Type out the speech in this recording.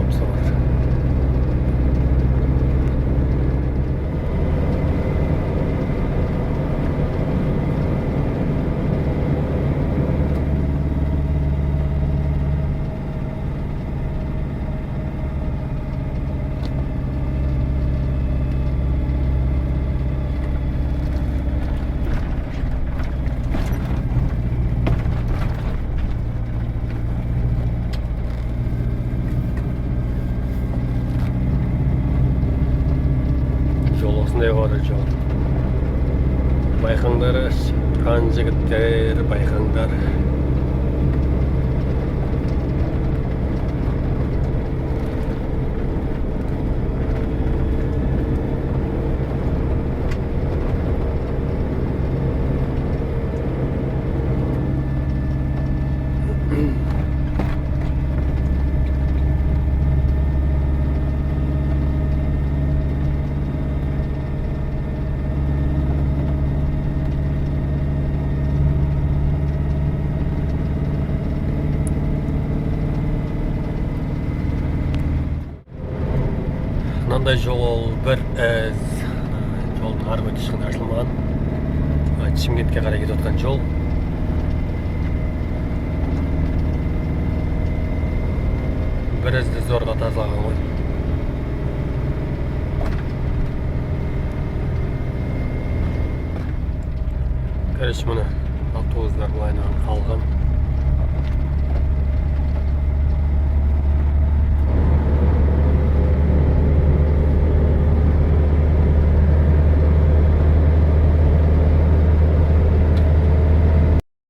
лампысы бар. Жол осындай бары жол. Байқаңдар, қан жігіттер, байқаңдар. Мынандай жол бір жолдың ары беті ешқандай ашылмаған. Шымкентке қарай кетіп жатқан жол. Бірізді зорға тазалаған ғой. Короче, міне автобустар лайнынан қалған.